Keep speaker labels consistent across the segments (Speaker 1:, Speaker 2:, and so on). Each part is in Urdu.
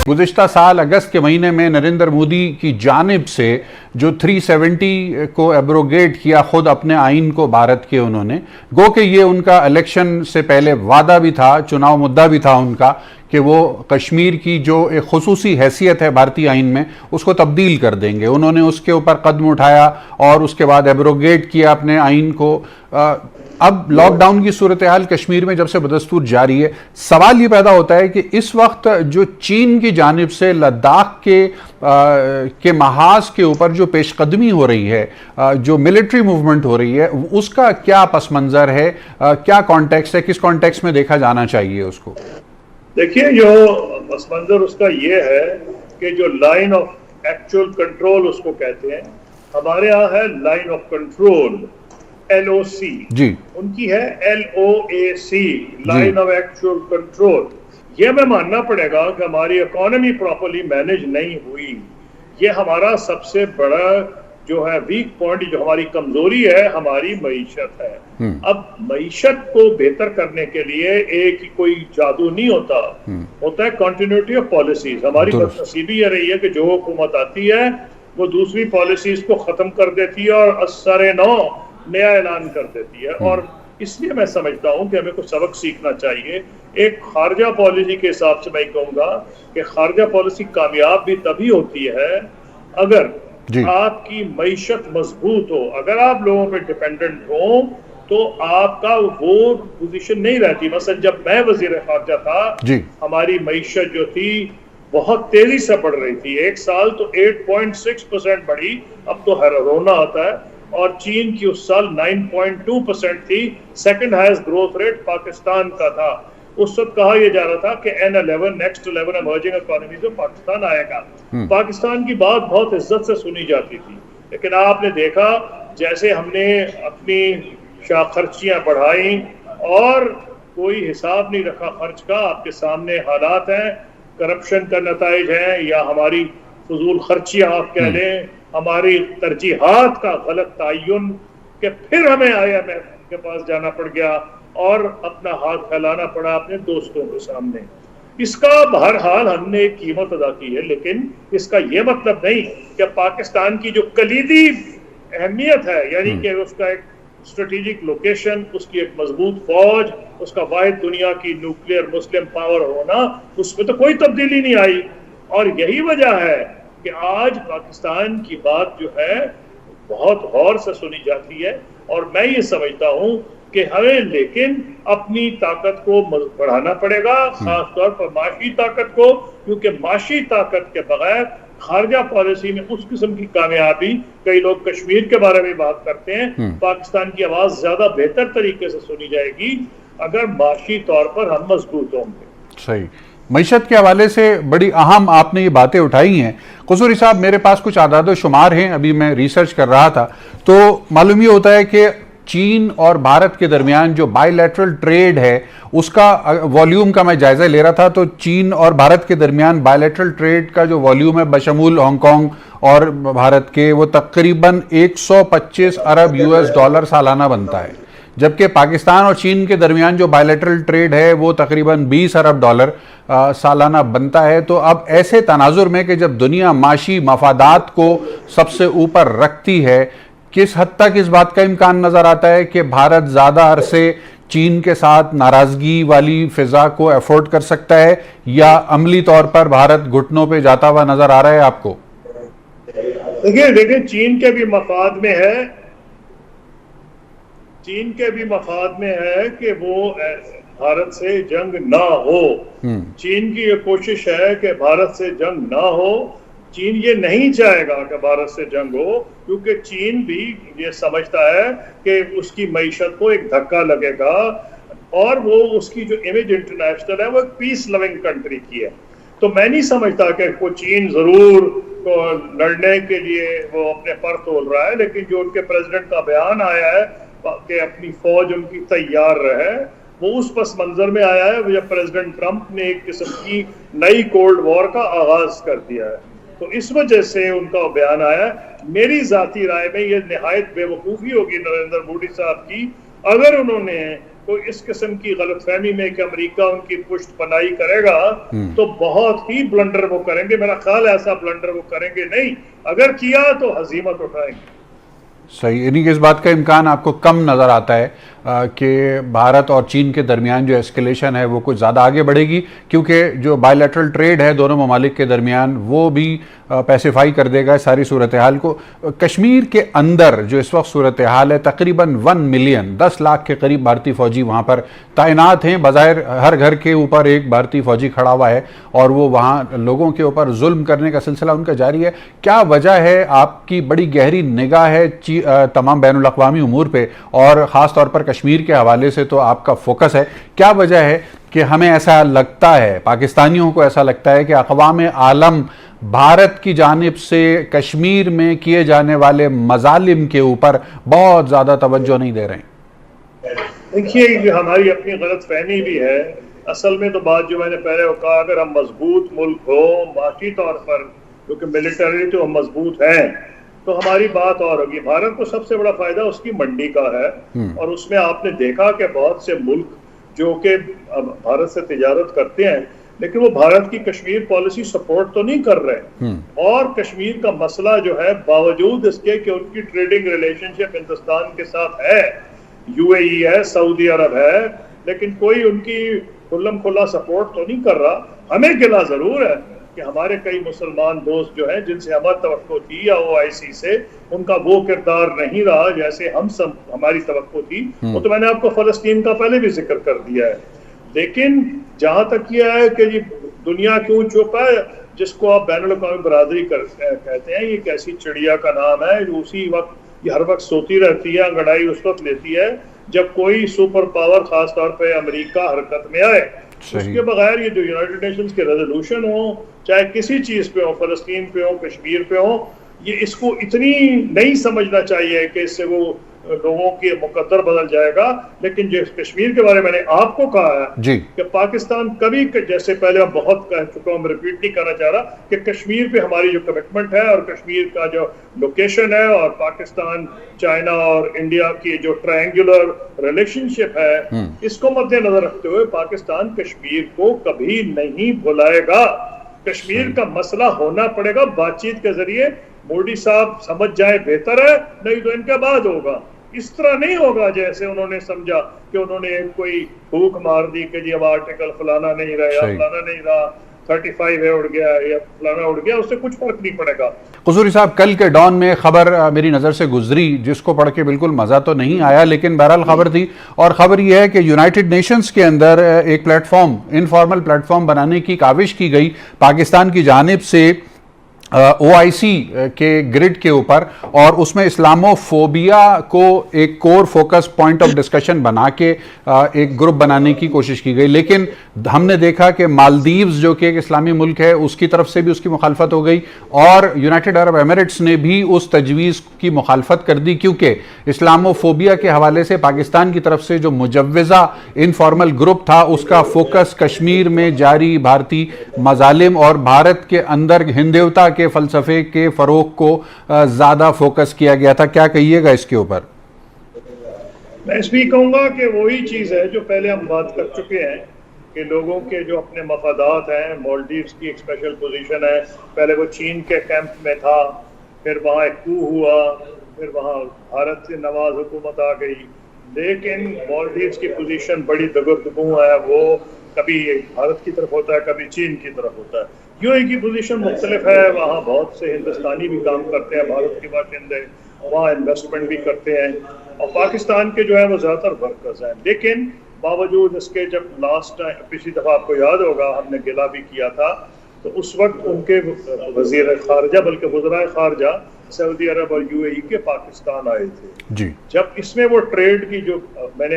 Speaker 1: گزشتہ سال اگست کے مہینے میں نریندر مودی کی جانب سے جو 370 کو ایبروگیٹ کیا خود اپنے آئین کو بھارت کے انہوں نے، گو کہ یہ ان کا الیکشن سے پہلے وعدہ بھی تھا، چناؤ مدعا بھی تھا ان کا کہ وہ کشمیر کی جو ایک خصوصی حیثیت ہے بھارتی آئین میں اس کو تبدیل کر دیں گے. انہوں نے اس کے اوپر قدم اٹھایا اور اس کے بعد ایبروگیٹ کیا اپنے آئین کو. اب لاک ڈاؤن کی صورتحال کشمیر میں جب سے بدستور جاری ہے، سوال یہ پیدا ہوتا ہے کہ اس وقت جو چین کی جانب سے لداخ کے محاذ کے اوپر جو پیش قدمی ہو رہی ہے، جو ملٹری موومنٹ ہو رہی ہے، اس کا کیا پس منظر ہے، کیا کانٹیکسٹ ہے، کس کانٹیکسٹ میں دیکھا جانا چاہیے اس کو؟
Speaker 2: دیکھیے، جو پس منظر اس کا یہ ہے کہ جو لائن آف ایکچوئل کنٹرول اس کو کہتے ہیں، ہمارے ہاں ہے لائن آف کنٹرول LOC،
Speaker 1: جی
Speaker 2: ان کی ہے LOAC، line of actual control. یہ میں ماننا پڑے گا کہ ہماری اکانومی پراپرلی مینج نہیں ہوئی. یہ ہمارا سب سے بڑا جو ہے ویک پوائنٹ، جو ہماری کمزوری ہے، ہماری معیشت ہے. اب معیشت کو بہتر کرنے کے لیے ایک کوئی جادو نہیں ہوتا ہے کنٹینیوٹی آف پالیسیز. ہماری بدنصیبی یہ رہی ہے کہ جو حکومت آتی ہے وہ دوسری پالیسیز کو ختم کر دیتی ہے اور اثر نو نیا اعلان کر دیتی ہے. اور اس لیے میں سمجھتا ہوں کہ ہمیں کچھ سبق سیکھنا چاہیے. ایک خارجہ پالیسی کے حساب سے میں کہوں گا کہ خارجہ پالیسی کامیاب بھی تبھی ہوتی ہے اگر آپ کی معیشت مضبوط ہو. اگر آپ لوگوں پہ ڈیپینڈنٹ ہو تو آپ کا وہ پوزیشن نہیں رہتی. مثلا جب میں وزیر خارجہ تھا، ہماری معیشت جو تھی بہت تیزی سے بڑھ رہی تھی. ایک سال تو 8.6% بڑھی، اب تو رونا آتا ہے. اور چین کی اس سال 9.2% تھی. Second highest growth rate Pakistan کا تھا. اس وقت کہا یہ جا رہا تھا کہ N11 نیکسٹ 11 ایمرجنگ اکانومیز میں پاکستان آئے گا. پاکستان کی بات بہت عزت سے سنی جاتی تھی، لیکن آپ نے دیکھا جیسے ہم نے اپنی خرچیاں بڑھائیں اور کوئی حساب نہیں رکھا خرچ کا. آپ کے سامنے حالات ہیں، کرپشن کا نتائج ہیں، یا ہماری فضول خرچیاں آپ کہہ لیں، ہماری ترجیحات کا غلط تعین، کہ پھر ہمیں IMF کے پاس جانا پڑ گیا اور اپنا ہاتھ پھیلانا پڑا اپنے دوستوں کے سامنے. اس کا بہرحال ہم نے ایک قیمت ادا کی ہے، لیکن اس کا یہ مطلب نہیں کہ پاکستان کی جو کلیدی اہمیت ہے، یعنی کہ اس کا ایک اسٹریٹجک لوکیشن، اس کی ایک مضبوط فوج، اس کا واحد دنیا کی نیوکلیئر مسلم پاور ہونا، اس میں تو کوئی تبدیلی نہیں آئی. اور یہی وجہ ہے کہ آج پاکستان کی بات جو ہے بہت غور سے سنی جاتی ہے. اور میں یہ سمجھتا ہوں کہ ہمیں لیکن اپنی طاقت کو بڑھانا پڑے گا، خاص طور پر معاشی طاقت کو، کیونکہ معاشی طاقت کے بغیر خارجہ پالیسی میں اس قسم کی کامیابی، کئی لوگ کشمیر کے بارے میں بات کرتے ہیں، پاکستان کی آواز زیادہ بہتر طریقے سے سنی جائے گی اگر معاشی طور پر ہم مضبوط ہوں گے.
Speaker 1: صحیح. معیشت کے حوالے سے بڑی اہم آپ نے یہ باتیں اٹھائی ہیں. قصوری صاحب، میرے پاس کچھ اعداد و شمار ہیں، ابھی میں ریسرچ کر رہا تھا تو معلوم یہ ہوتا ہے کہ چین اور بھارت کے درمیان جو بائی لیٹرل ٹریڈ ہے اس کا والیوم کا میں جائزہ لے رہا تھا، تو چین اور بھارت کے درمیان بائی لیٹرل ٹریڈ کا جو والیوم ہے بشمول ہانگ کانگ اور بھارت کے، وہ تقریباً 125 ارب $US سالانہ بنتا ہے. جبکہ پاکستان اور چین کے درمیان جو بائی لیٹرل ٹریڈ ہے وہ تقریباً $20 ارب سالانہ بنتا ہے. تو اب ایسے تناظر میں کہ جب دنیا معاشی مفادات کو سب سے اوپر رکھتی ہے، کس حد تک اس بات کا امکان نظر آتا ہے کہ بھارت زیادہ عرصے چین کے ساتھ ناراضگی والی فضا کو افورڈ کر سکتا ہے، یا عملی طور پر بھارت گھٹنوں پہ جاتا ہوا نظر آ رہا ہے آپ کو؟
Speaker 2: دیکھیں چین کے بھی مفاد میں ہے، چین کے بھی مفاد میں ہے کہ وہ بھارت سے جنگ نہ ہو. چین کی یہ کوشش ہے کہ بھارت سے جنگ نہ ہو. چین یہ نہیں چاہے گا کہ بھارت سے جنگ ہو، کیونکہ چین بھی یہ سمجھتا ہے کہ اس کی معیشت کو ایک دھکا لگے گا، اور وہ اس کی جو امیج انٹرنیشنل ہے وہ ایک پیس لونگ کنٹری کی ہے. تو میں نہیں سمجھتا کہ وہ چین ضرور لڑنے کے لیے وہ اپنے پر تول رہا ہے، لیکن جو ان کے پریزیڈنٹ کا بیان آیا ہے کہ اپنی فوج ان کی تیار رہے، وہ اس پس منظر میں آیا ہے جب پریزیڈنٹ ٹرمپ نے ایک قسم کی نئی کولڈ وار کا آغاز کر دیا ہے. تو اس وجہ سے ان کا بیان آیا ہے. میری ذاتی رائے میں یہ نہایت بے وقوفی ہوگی نریندر مودی صاحب کی اگر انہوں نے کوئی اس قسم کی غلط فہمی میں کہ امریکہ ان کی پشت پناہی کرے گا تو بہت ہی بلنڈر وہ کریں گے. میرا خیال ایسا بلنڈر وہ کریں گے نہیں, اگر کیا تو ہزیمت اٹھائیں گے.
Speaker 1: صحیح, یعنی کہ اس بات کا امکان آپ کو کم نظر آتا ہے کہ بھارت اور چین کے درمیان جو ایسکیلیشن ہے وہ کچھ زیادہ آگے بڑھے گی, کیونکہ جو بائی لیٹرل ٹریڈ ہے دونوں ممالک کے درمیان وہ بھی پیسیفائی کر دے گا ساری صورتحال کو. کشمیر کے اندر جو اس وقت صورتحال ہے, تقریباً 1 ملین 10 لاکھ کے قریب بھارتی فوجی وہاں پر تعینات ہیں. بظاہر ہر گھر کے اوپر ایک بھارتی فوجی کھڑا ہوا ہے اور وہ وہاں لوگوں کے اوپر ظلم کرنے کا سلسلہ ان کا جاری ہے. کیا وجہ ہے, آپ کی بڑی گہری نگاہ ہے تمام بین الاقوامی امور پہ اور خاص طور پر کشمیر کے حوالے سے تو آپ کا فوکس ہے, کیا وجہ ہے کہ ہمیں ایسا لگتا ہے, پاکستانیوں کو ایسا لگتا ہے کہ اقوام عالم بھارت کی جانب سے کشمیر میں کیے جانے والے مظالم کے اوپر بہت زیادہ توجہ نہیں دے رہے ہیں؟
Speaker 2: دیکھیے, یہ ہماری اپنی غلط فہمی بھی ہے. اصل میں تو بات جو میں نے پہلے کہا, اگر ہم مضبوط ملک ہو معاشی طور پر, کیونکہ ملٹری تو ہم مضبوط ہیں, تو ہماری بات اور ہوگی. بھارت کو سب سے بڑا فائدہ اس کی منڈی کا ہے, اور اس میں آپ نے دیکھا کہ بہت سے ملک جو کہ بھارت سے تجارت کرتے ہیں لیکن وہ بھارت کی کشمیر پالیسی سپورٹ تو نہیں کر رہے. اور کشمیر کا مسئلہ جو ہے, باوجود اس کے کہ ان کی ٹریڈنگ ریلیشن شپ ہندوستان کے ساتھ ہے, یو اے ای ہے, سعودی عرب ہے, لیکن کوئی ان کی کھلم کھلا سپورٹ تو نہیں کر رہا. ہمیں گلا ضرور ہے کہ ہمارے کئی مسلمان دوست جو ہیں جن سے ہماری توقع تھی یا OIC سے, ان کا وہ کردار نہیں رہا جیسے ہماری توقع تھی. وہ تو میں نے آپ کو فلسطین کا پہلے بھی ذکر کر دیا ہے. لیکن جہاں تک یہ ہے کہ جی دنیا کیوں چپ ہے, جس کو آپ بین الاقوامی برادری کہتے ہیں, یہ ایک ایسی چڑیا کا نام ہے جو اسی وقت یہ ہر وقت سوتی رہتی ہے, انگڑائی اس وقت لیتی ہے جب کوئی سپر پاور, خاص طور پہ امریکہ, حرکت میں آئے. اس کے بغیر یہ جو یونائٹڈ نیشنز کے ریزولوشن ہوں, چاہے کسی چیز پہ ہو, فلسطین پہ ہو, کشمیر پہ ہو, یہ اس کو اتنی نہیں سمجھنا چاہیے کہ اس سے وہ لوگوں کے مقدر بدل جائے گا. لیکن جو کشمیر کے بارے میں نے آپ کو کہا ہے کہ پاکستان کبھی, جیسے پہلے اب بہت کہہ چکا ہوں, میں ریپیٹ نہیں کرنا چاہ رہا, کہ کشمیر پہ ہماری جو کمٹمنٹ ہے اور کشمیر کا جو لوکیشن ہے اور پاکستان, چائنا اور انڈیا کی جو ٹرائنگولر ریلیشن شپ ہے, اس کو مد نظر رکھتے ہوئے پاکستان کشمیر کو کبھی نہیں بھلائے گا. کشمیر کا مسئلہ ہونا پڑے گا بات چیت کے ذریعے. مودی صاحب سمجھ جائے بہتر ہے, نہیں تو ان کے بعد ہوگا. اس طرح نہیں ہوگا جیسے انہوں نے سمجھا کہ انہوں نے کوئی بھوک مار دی کہ جی اب آرٹیکل فلانا نہیں رہا یا فلانا نہیں رہا, 35 ہے اڑ گیا یا فلانا اڑ گیا, اس سے کچھ فرق نہیں پڑے گا.
Speaker 1: قصوری صاحب, کل کے ڈان میں خبر میری نظر سے گزری جس کو پڑھ کے بالکل مزہ تو نہیں آیا, لیکن بہرحال خبر تھی, اور خبر یہ ہے کہ یونائٹڈ نیشنز کے اندر ایک plate form, informal plate form بنانے کی کاوش کی گئی پاکستان کی جانب سے OIC کے گریڈ کے اوپر, اور اس میں اسلاموفوبیا کو ایک کور فوکس پوائنٹ آف ڈسکشن بنا کے ایک گروپ بنانے کی کوشش کی گئی. لیکن ہم نے دیکھا کہ مالدیوز جو کہ ایک اسلامی ملک ہے, اس کی طرف سے بھی اس کی مخالفت ہو گئی, اور یونائٹڈ عرب ایمریٹس نے بھی اس تجویز کی مخالفت کر دی, کیونکہ اسلاموفوبیا کے حوالے سے پاکستان کی طرف سے جو مجوزہ انفارمل گروپ تھا اس کا فوکس کشمیر میں جاری بھارتی مظالم اور بھارت کے اندر ہندوتا کے فلسفے کے فروغ کو زیادہ فوکس کیا گیا تھا. کیا کہیے گا اس کے اوپر؟
Speaker 2: میں اس بھی کہوں گا کہ وہی چیز ہے جو پہلے ہم بات کر چکے ہیں کہ لوگوں کے جو اپنے مفادات ہیں. مالدیوز کی ایک اسپیشل پوزیشن ہے, پہلے وہ چین کے کیمپ میں تھا, پھر وہاں ایک کو ہوا, پھر وہاں بھارت سے نواز حکومت آ گئی. لیکن مالدیوز کی پوزیشن بڑی دگرگوں ہے, وہ کبھی بھارت کی طرف ہوتا ہے, کبھی چین کی طرف ہوتا ہے. یو اے کی پوزیشن مختلف ہے, وہاں بہت سے ہندوستانی بھی کام کرتے ہیں, بھارت کے باشندے وہاں انویسٹمنٹ بھی کرتے ہیں, اور پاکستان کے جو ہے وہ زیادہ تر ورکرز ہیں. لیکن باوجود اس کے جب لاسٹ ٹائم پچھلی دفعہ آپ کو یاد ہوگا ہم نے گلا بھی کیا تھا, تو اس وقت ان کے وزیر خارجہ بلکہ وزرائے خارجہ سعودی عرب اور یو اے ای کے پاکستان آئے تھے.
Speaker 1: جی,
Speaker 2: جب اس میں وہ ٹریڈ کی جو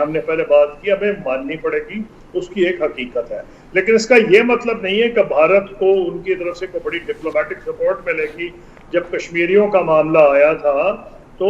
Speaker 2: ہم نے پہلے بات کی, ہمیں ماننی پڑے گی, اس کی ایک حقیقت ہے. لیکن اس کا یہ مطلب نہیں ہے کہ بھارت کو ان کی طرف سے کوئی بڑی ڈپلومیٹک سپورٹ ملے گی. جب کشمیریوں کا معاملہ آیا تھا تو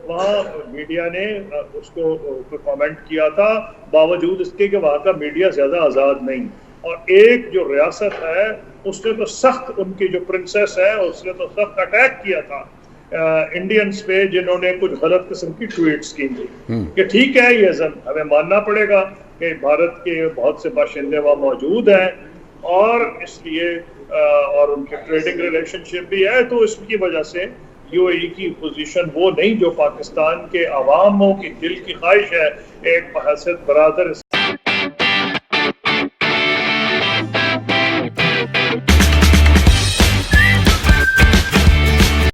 Speaker 2: وہاں میڈیا نے اس کو کامنٹ کیا تھا, باوجود اس کے کہ وہاں کا میڈیا زیادہ آزاد نہیں, اور ایک جو ریاست ہے اس نے تو سخت, ان کی جو پرنسس ہے اس نے تو سخت اٹیک کیا تھا انڈینس پہ جنہوں نے کچھ غلط قسم کی ٹویٹس کی تھی کہ ٹھیک ہے یہ ہمیں ماننا پڑے گا کہ بھارت کے بہت سے باشندے وہاں موجود ہیں اور اس لیے اور ان کے ٹریڈنگ ریلیشن شپ بھی ہے، تو اس کی وجہ سے یو اے ای کی پوزیشن وہ نہیں جو پاکستان کے عواموں کی دل کی خواہش ہے ایک بحثیت برادر